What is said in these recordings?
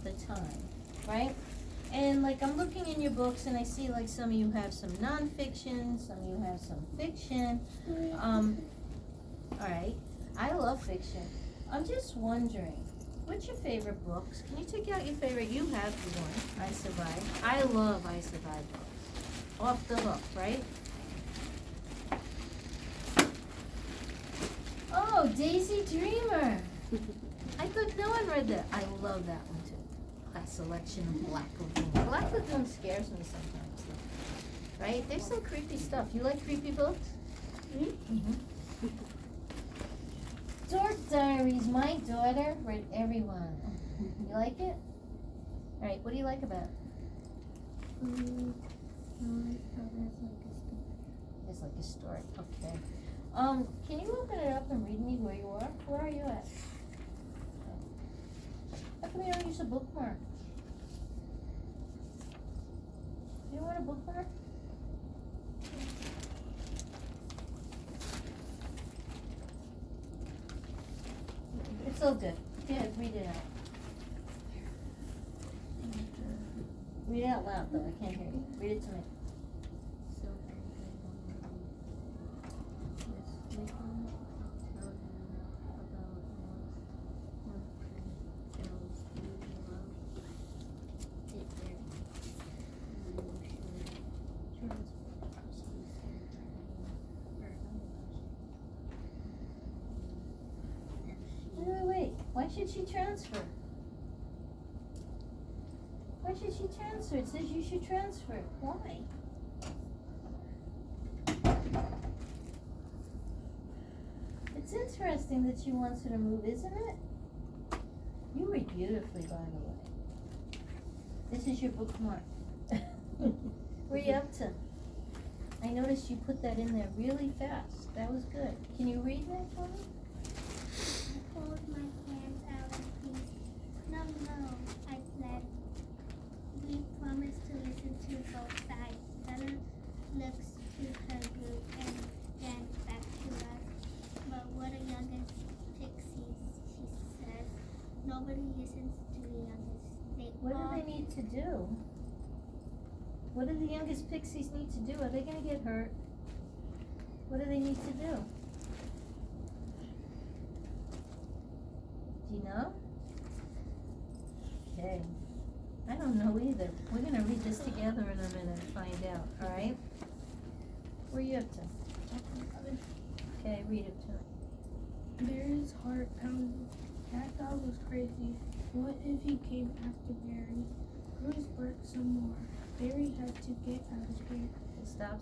the time, right? And like I'm looking in your books and I see like some of you have some nonfiction, some of you have some fiction. All right, I love fiction. I'm just wondering, what's your favorite books? Can you take out your favorite? You have one, I Survived. I love I Survived books. Off the hook, right? Oh, Daisy Dreamer. I thought no one read that. I love that one too. Class Selection of Black Lagoon. Black Lagoon scares me sometimes though. Right? There's some creepy stuff. You like creepy books? Mm-hmm. Dork Diaries. My daughter read every one. You like it? Alright, what do you like about it? It's like a story. Okay. Can you open it up and read me where you are? Where are you at? How come you don't use a bookmark? You don't want a bookmark? It's all good. Yeah, read it out. Read it out loud though, I can't hear you. Read it to me. Wait. Why should she transfer? Why should she transfer? It says you should transfer. Why? It's interesting that she wants her to move, isn't it? You read beautifully, by the way. This is your bookmark. Where are you up to? I noticed you put that in there really fast. That was good. Can you read that for me? Hold my hands out and please. No, I said. We promised to listen to both sides. Donna looks to her group and then back to us. But what a youngest pixies, she says. Nobody listens to the youngest. What do they need to do? What do the youngest pixies need to do? Are they gonna get hurt? What do they need to do? Do you know? Okay. I don't know either. We're gonna read this together in a minute and find out, alright? Where are you up to? Okay, read it to me. Barry's heart pounded. That dog was crazy. What if he came after Barry? Bruce barked some more. Barry had to get out of here. Stop.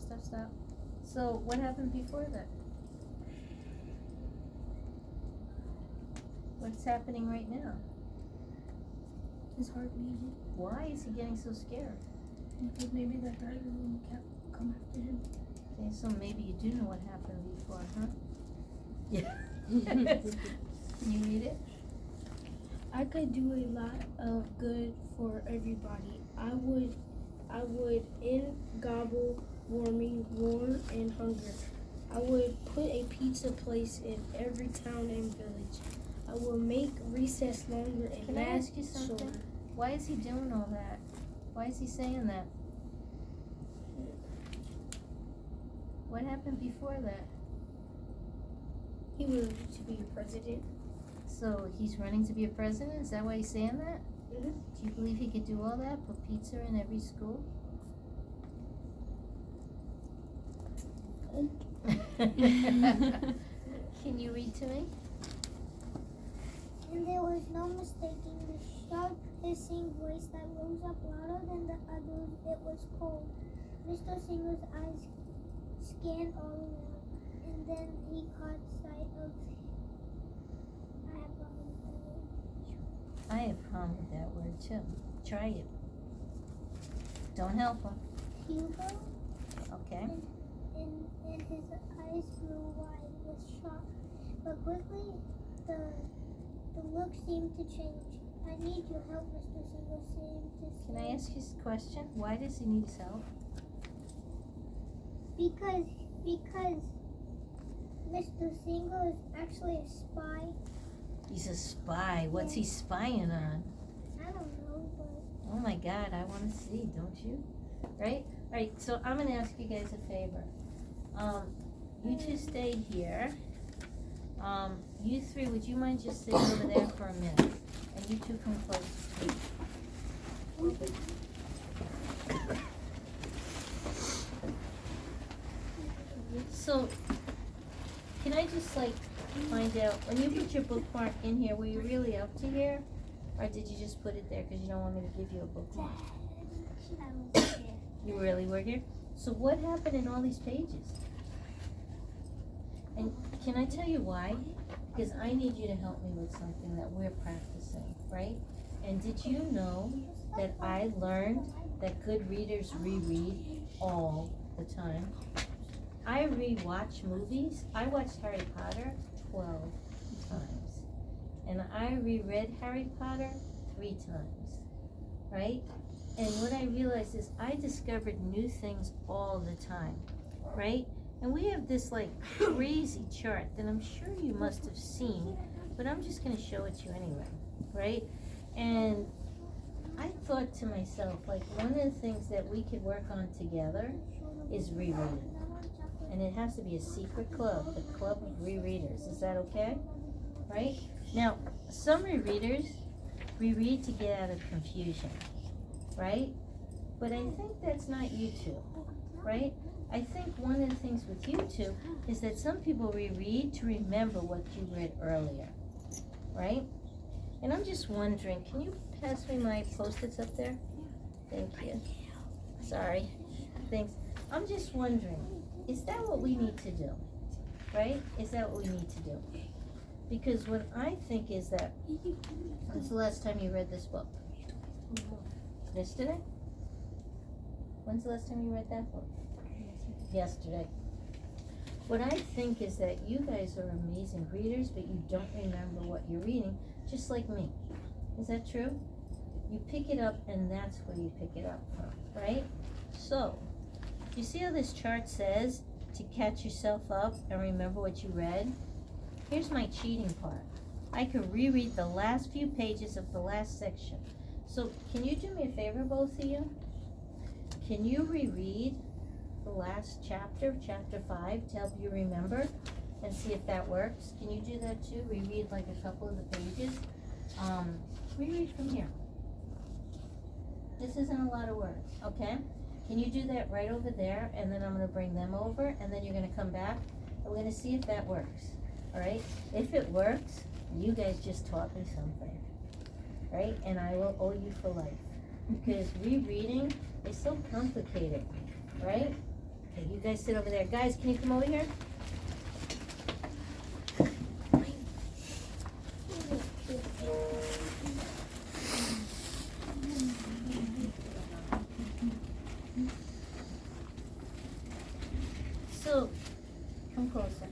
So, what happened before that? What's happening right now? His heart beating. Why is he getting so scared? Because maybe that Barry would come after him. Okay, so maybe you do know what happened before, huh? Yeah. Can you read it? I could do a lot of good for everybody. I would end global warming, war, and hunger. I would put a pizza place in every town and village. I will make recess longer and Can I last ask you something? shorter. Why is he doing all that? Why is he saying that? What happened before that? He wanted to be president. So he's running to be a president? Is that why he's saying that? Mhm. Do you believe he could do all that? Put pizza in every school? Can you read to me? And there was no mistaking the sharp, hissing voice that rose up louder than the others. It was cold. Mr. Singer's eyes scanned all around, and then he caught sight of. I have a problem with that word too. Try it. Don't help him. Hugo, Okay. and his eyes grew wide with shock. But quickly, the look seemed to change. I need your help, Mr. Singer seemed to say. Can I ask you a question? Why does he need his help? Because Mr. Singer is actually a spy. He's a spy. What's he spying on? I don't know. God, I want to see, don't you? Right? Alright, so I'm going to ask you guys a favor. You two stay here. You three, would you mind just sitting over there for a minute? And you two come close to me. So, can I just find out, when you put your bookmark in here, were you really up to here? Or did you just put it there because you don't want me to give you a bookmark? I was here. You really were here? So what happened in all these pages? And can I tell you why? Because I need you to help me with something that we're practicing, right? And did you know that I learned that good readers reread all the time? I rewatch movies. I watched Harry Potter 12 times. And I reread Harry Potter 3 times, right? And what I realized is I discovered new things all the time, right? And we have this crazy chart that I'm sure you must have seen, but I'm just going to show it to you anyway, right? And I thought to myself, one of the things that we could work on together is rereading. And it has to be a secret club, the Club of Rereaders. Is that okay? Right? Now, some rereaders reread to get out of confusion, right? But I think that's not you two, right? I think one of the things with you two is that some people reread to remember what you read earlier, right? And I'm just wondering, can you pass me my Post-its up there? Thank you. Sorry. Thanks. I'm just wondering, is that what we need to do, right? Is that what we need to do? Because what I think is that, when's the last time you read this book? Yesterday? When's the last time you read that book? Yesterday. What I think is that you guys are amazing readers, but you don't remember what you're reading, just like me. Is that true? You pick it up and that's where you pick it up from, right? So, you see how this chart says to catch yourself up and remember what you read? Here's my cheating part. I can reread the last few pages of the last section. So can you do me a favor, both of you? Can you reread the last chapter, chapter 5, to help you remember and see if that works? Can you do that too? Reread a couple of the pages. Reread from here. This isn't a lot of words, okay? Can you do that right over there? And then I'm going to bring them over, and then you're going to come back, and we're going to see if that works, all right? If it works, you guys just taught me something, right? And I will owe you for life, because rereading is so complicated, right? Okay, you guys sit over there. Guys, can you come over here? So, come closer.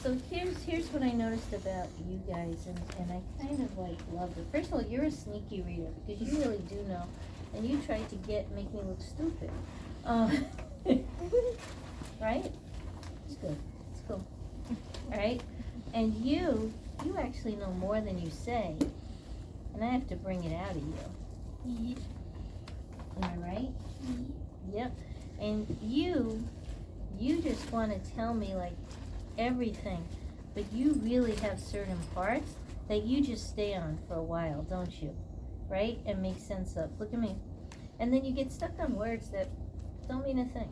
So here's what I noticed about you guys, and I kind of love it. First of all, you're a sneaky reader because you really do know, and you tried to make me look stupid. Right? It's good. It's cool. All right? And you actually know more than you say, and I have to bring it out of you. Am I right? Yep. And you just want to tell me everything, but you really have certain parts that you just stay on for a while, don't you? Right? And make sense of. Look at me. And then you get stuck on words that don't mean a thing.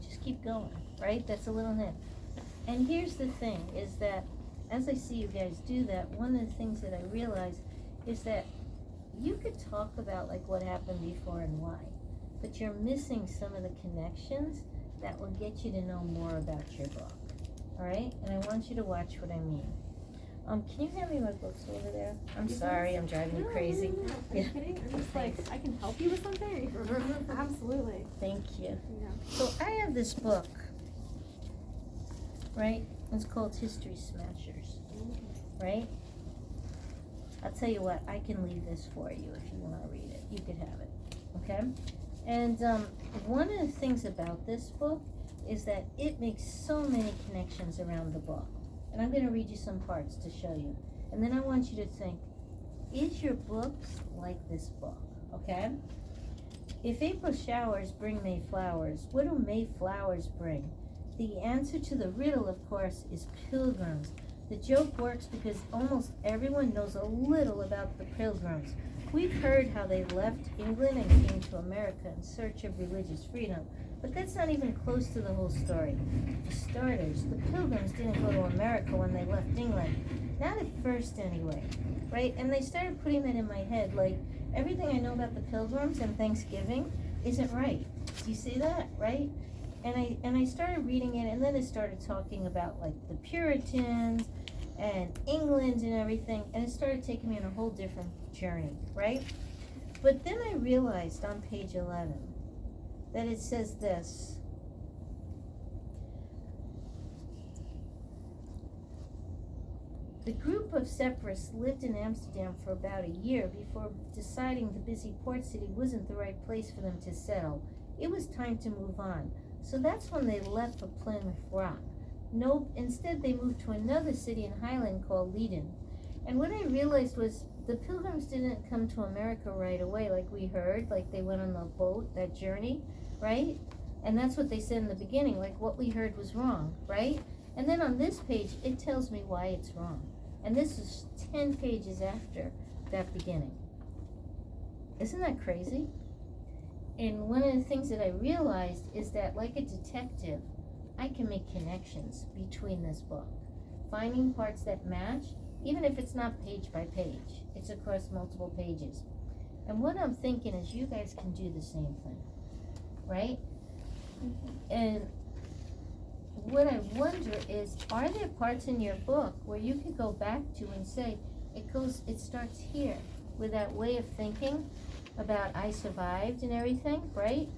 Just keep going, right? That's a little hint. And here's the thing, is that as I see you guys do that, one of the things that I realize is that you could talk about what happened before and why, but you're missing some of the connections that will get you to know more about your book. All right? And I want you to watch what I mean. Can you hand me my books over there? I'm sorry, I'm driving you crazy. No. Are you kidding? I'm just I can help you with something? Absolutely. Thank you. Yeah. So I have this book, right? It's called History Smashers, right? I'll tell you what, I can leave this for you if you want to read it. You could have it, okay? And one of the things about this book is that it makes so many connections around the book. And I'm going to read you some parts to show you. And then I want you to think, is your books like this book, okay? If April showers bring May flowers, what do May flowers bring? The answer to the riddle, of course, is pilgrims. The joke works because almost everyone knows a little about the pilgrims. We've heard how they left England and came to America in search of religious freedom, but that's not even close to the whole story. For starters, the pilgrims didn't go to America when they left England. Not at first, anyway, right? And they started putting that in my head, like, everything I know about the pilgrims and Thanksgiving isn't right. Do you see that, right? And I started reading it, and then it started talking about, like, the Puritans and England and everything, and it started taking me on a whole different journey, right? But then I realized on page 11 that it says this. The group of separatists lived in Amsterdam for about a year before deciding the busy port city wasn't the right place for them to settle. It was time to move on. So that's when they left for Plymouth Rock. No, instead they moved to another city in Highland called Leiden. And what I realized was the pilgrims didn't come to America right away like we heard, like they went on the boat, that journey, right? And that's what they said in the beginning, like what we heard was wrong, right? And then on this page, it tells me why it's wrong. And this is 10 pages after that beginning. Isn't that crazy? And one of the things that I realized is that, like a detective, I can make connections between this book, finding parts that match, even if it's not page by page. It's across multiple pages. And what I'm thinking is you guys can do the same thing, right? And what I wonder is, are there parts in your book where you could go back to and say, it starts here, with that way of thinking about I survived and everything, right?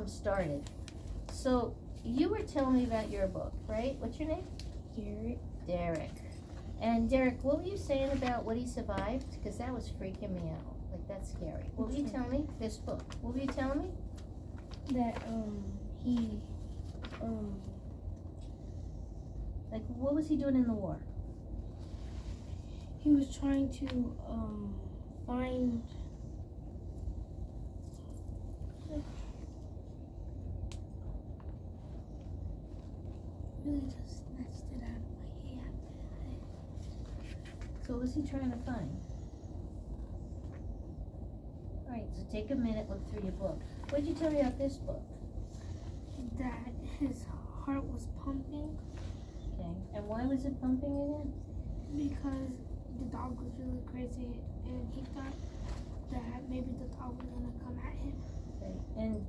Started. So you were telling me about your book, right? What's your name? Derek. And Derek, what were you saying about what he survived? Because that was freaking me out. Like, that's scary. What were you telling me? This book. What were you telling me? That he Like, what was he doing in the war? he was trying to find Really just snatched it out of my hand. So what was he trying to find? Alright, so take a minute, look through your book. What did you tell me about this book? that his heart was pumping Okay, and why was it pumping again? because the dog was really crazy and he thought that maybe the dog was gonna come at him. Okay, and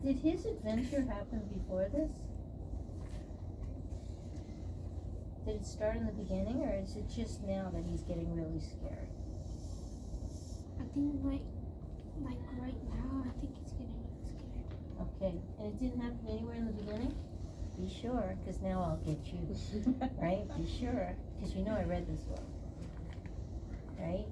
did his adventure happen before this? Did it start in the beginning, or is it just now that he's getting really scared? I think like right now, I think he's getting really scared. Okay, and it didn't happen anywhere in the beginning? Be sure, because now I'll get you, right? Be sure, because you know I read this book, right?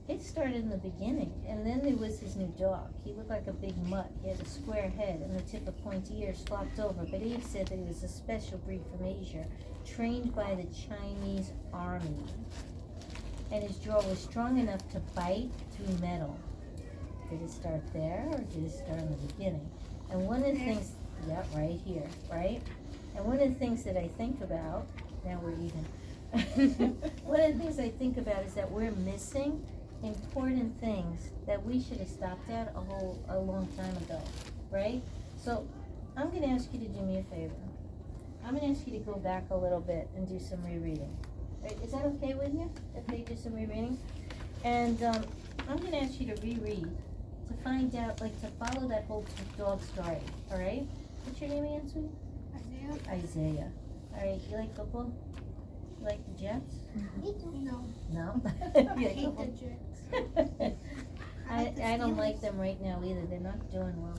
It started in the beginning, and then there was his new dog. He looked like a big mutt. He had a square head and the tip of pointy ears flopped over, but Abe said that he was a special breed from Asia, trained by the Chinese army. And his jaw was strong enough to bite through metal. Did it start there, or did it start in the beginning? And one of the things, yeah, right here, right? And one of the things that I think about, now we're even. One of the things I think about is that we're missing important things that we should have stopped at a long time ago, right? So I'm gonna ask you to do me a favor. I'm gonna ask you to go back a little bit and do some rereading. Right, is that okay with you, if they do some rereading? And I'm gonna ask you to reread, to find out, like, to follow that whole dog story, alright? What's your name again, sweetie? Isaiah. Alright, you like football? You like the Jets? No, No? I You like hate football? the Jets. I don't like them right now either, they're not doing well.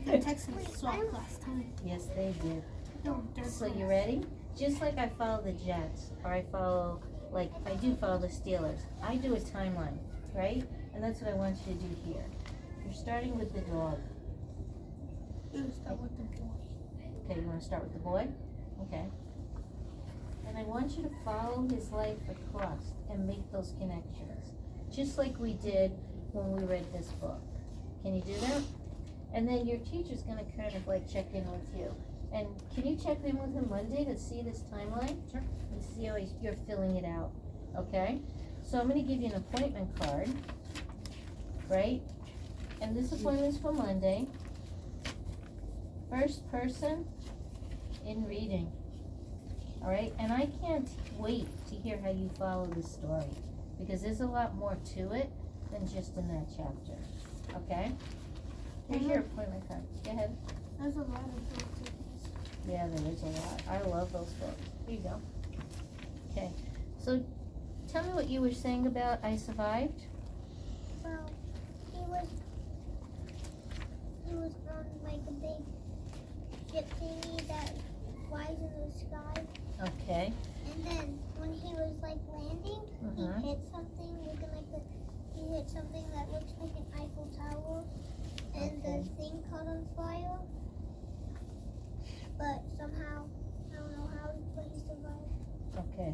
The Texans sucked last time. Yes, they did. They're So you ready? Just like I follow the Jets, or I follow, like, I do follow the Steelers. I do a timeline, right? And that's what I want you to do here. You're starting with the dog. Start with the boy. Okay, you wanna start with the boy? Okay. and I want you to follow his life across and make those connections, just like we did when we read this book. Can you do that? And then your teacher's gonna kind of like check in with you. And can you check in with him Monday to see this timeline? Sure. And see how you're filling it out, okay? So I'm gonna give you an appointment card, right? And this appointment's for Monday. First person in reading, all right? And I can't wait to hear how you follow this story, because there's a lot more to it than just in that chapter, okay? Here's your appointment card. Go ahead. There's a lot of books in this. Yeah, there is a lot. I love those books. Here you go. Okay, so tell me what you were saying about I survived. Well, he was on like a big ship thingy that flies in the sky. Okay. And then when he was like landing, Mhm. he hit something he hit something that looks like an Eiffel Tower, and Okay. the thing caught on fire. But somehow, I don't know how, but he survived. Okay.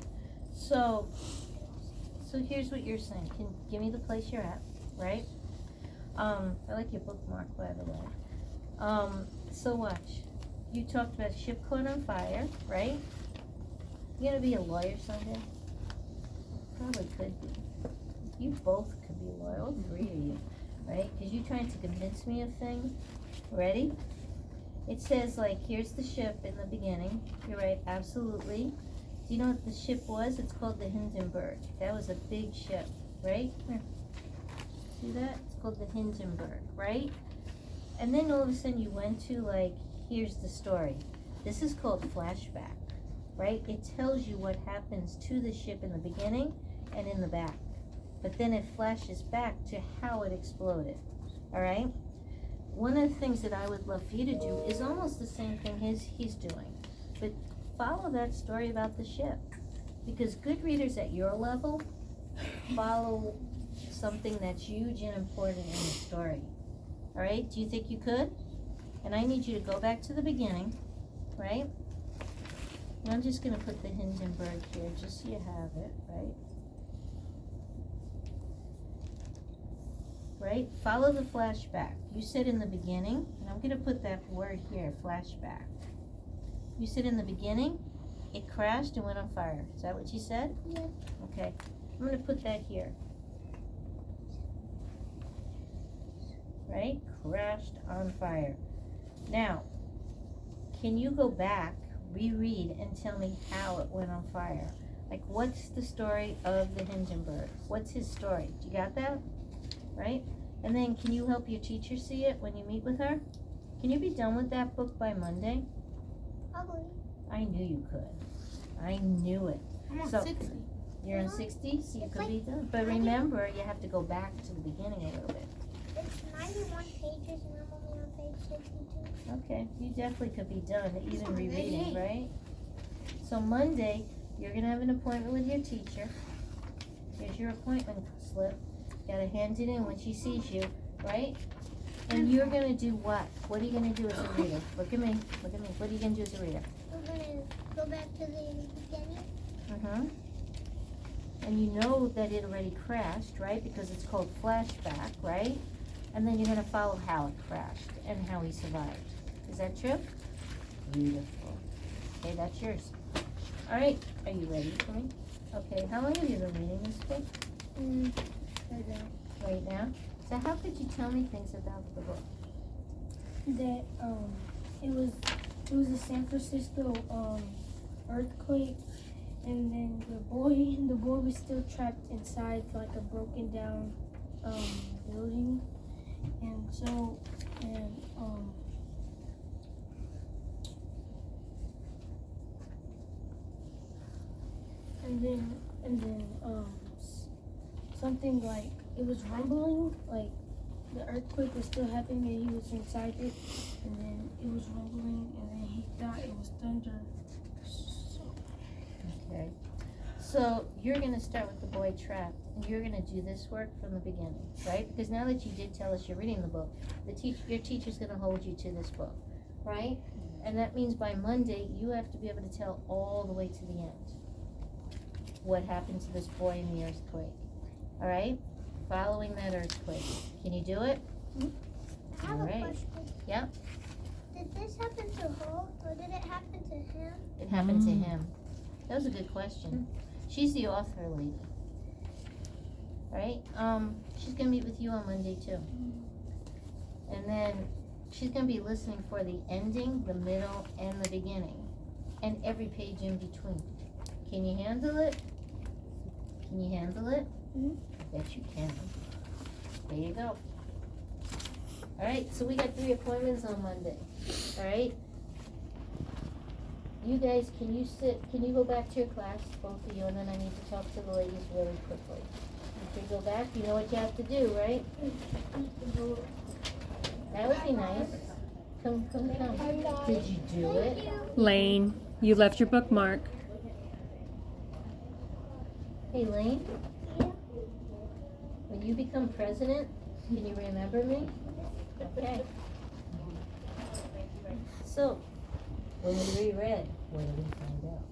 So here's what you're saying. Can give me the place you're at, right? I like your bookmark, by the way. So watch. You talked about ship caught on fire, right? You gonna be a lawyer someday? Probably could be. You both could be a lawyer, all three of you, right? Because you're trying to convince me of things. Ready? It says, like, here's the ship in the beginning. You're right, absolutely. Do you know what the ship was? It's called the Hindenburg. That was a big ship, right? Here. See that? It's called the Hindenburg, right? And then all of a sudden you went to, like, here's the story. This is called flashback, right? It tells you what happens to the ship in the beginning and in the back. But then it flashes back to how it exploded, all right? One of the things that I would love for you to do is almost the same thing he's doing, but follow that story about the ship, because good readers at your level follow something that's huge and important in the story. All right, do you think you could? And I need you to go back to the beginning, right? And I'm just gonna put the Hindenburg here, just so you have it, right? Right? Follow the flashback. You said in the beginning, and I'm gonna put that word here, flashback. You said in the beginning, it crashed and went on fire. Is that what you said? Yeah. Okay. I'm gonna put that here. Right? Crashed on fire. Now, can you go back, reread, and tell me how it went on fire? Like, what's the story of the Hindenburg? What's his story? Do you got that? Right? And then can you help your teacher see it when you meet with her? Can you be done with that book by Monday? Probably. I knew you could. I knew it. I'm on So- 60. You're on 60, so you It's could like be done. But 90. remember, you have to go back to the beginning a little bit. It's 91 pages and I'm only on page 62. Okay, you definitely could be done, even on rereading, 88. right? So Monday, you're gonna have an appointment with your teacher. Here's your appointment slip. Gotta hand it in when she sees you, right? And you're gonna do what? What are you gonna do as a reader? Look at me, look at me. What are you gonna do as a reader? We're gonna go back to the beginning. Uh-huh. And you know that it already crashed, right? Because it's called flashback, right? And then you're gonna follow how it crashed and how he survived. Is that true? Beautiful. Okay, that's yours. All right, are you ready for me? Okay, how long have you been reading this book? Right now. Right now? So how could you tell me things about the book? That it was a San Francisco earthquake, and then the boy was still trapped inside like a broken down building, and so and then something like it was rumbling, like the earthquake was still happening and he was inside it, and then it was rumbling and then he thought it was thunder. Okay. So you're gonna start with the boy trapped, and you're gonna do this work from the beginning, right? Because now that you did tell us you're reading the book, your teacher's gonna hold you to this book, right? And that means by Monday, you have to be able to tell all the way to the end. what happened to this boy in the earthquake. All right? Following that earthquake. Can you do it? I have Alright. a question. Yeah. Did this happen to Holt or did it happen to him? It happened to him. That was a good question. She's the author lady. All right? She's gonna meet with you on Monday too. And then she's gonna be listening for the ending, the middle, and the beginning. And every page in between. Can you handle it? Can you handle it? Mhm. I bet you can. There you go. Alright, so we got 3 appointments on Monday. Alright? You guys, can you go back to your class, both of you, and then I need to talk to the ladies really quickly. Okay, go back, you know what you have to do, right? That would be nice. Come. Did you do it? Lane, you left your bookmark. Hey, Lane? Yeah. When you become president, can you remember me? Okay. So, when we reread, what did we find out?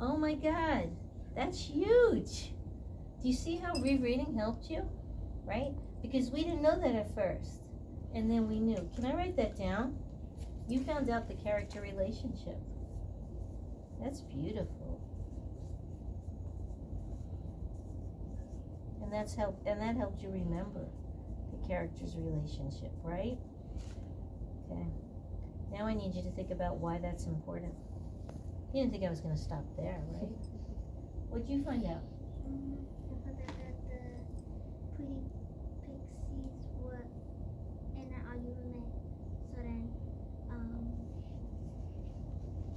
Oh my God, that's huge. Do you see how rereading helped you? Right? Because we didn't know that at first. And then we knew. Can I write that down? You found out the character relationship. That's beautiful. And that helped you remember the character's relationship, right? Okay. Now I need you to think about why that's important. You didn't think I was going to stop there, right? What'd you find out? The pretty pixies were in an argument, so then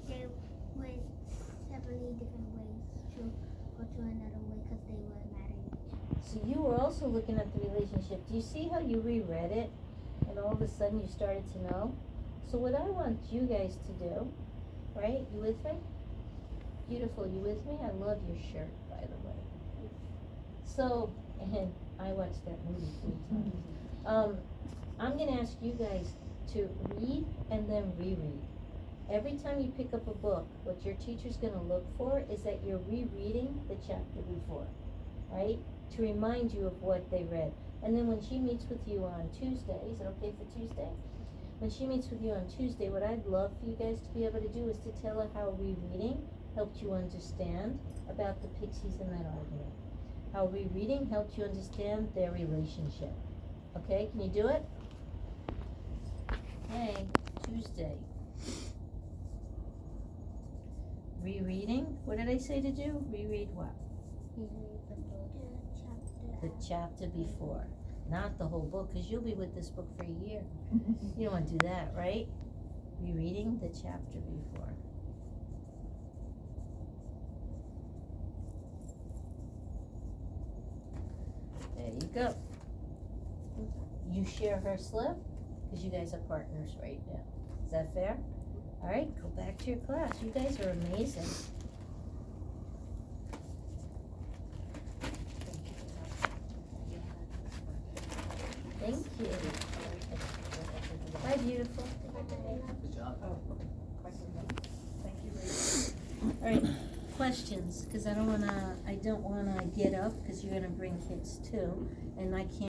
they went several different ways to go to another way because they were mad at each other. So you were also looking at the relationship. Do you see how you reread it and all of a sudden you started to know? So what I want you guys to do, right? You with me? Beautiful, you with me? I love your shirt, by the way. So, and I watched that movie 3 times. I'm gonna ask you guys to read and then reread. Every time you pick up a book, what your teacher's gonna look for is that you're rereading the chapter before, right? To remind you of what they read. And then when she meets with you on Tuesday, is it okay for Tuesday? When she meets with you on Tuesday, what I'd love for you guys to be able to do is to tell her how rereading helped you understand about the pixies in that argument. How rereading helped you understand their relationship. Okay, can you do it? Hey, Tuesday. Rereading, what did I say to do? Reread what? The chapter before. Not the whole book, because you'll be with this book for a year. You don't want to do that, right? Rereading the chapter before. There you go. You share her slip, because you guys are partners right now. Is that fair? All right, go back to your class. You guys are amazing. Thank you. Bye, beautiful. Good job. All right, questions, because I don't wanna get up, because you're gonna bring kids too, and I can't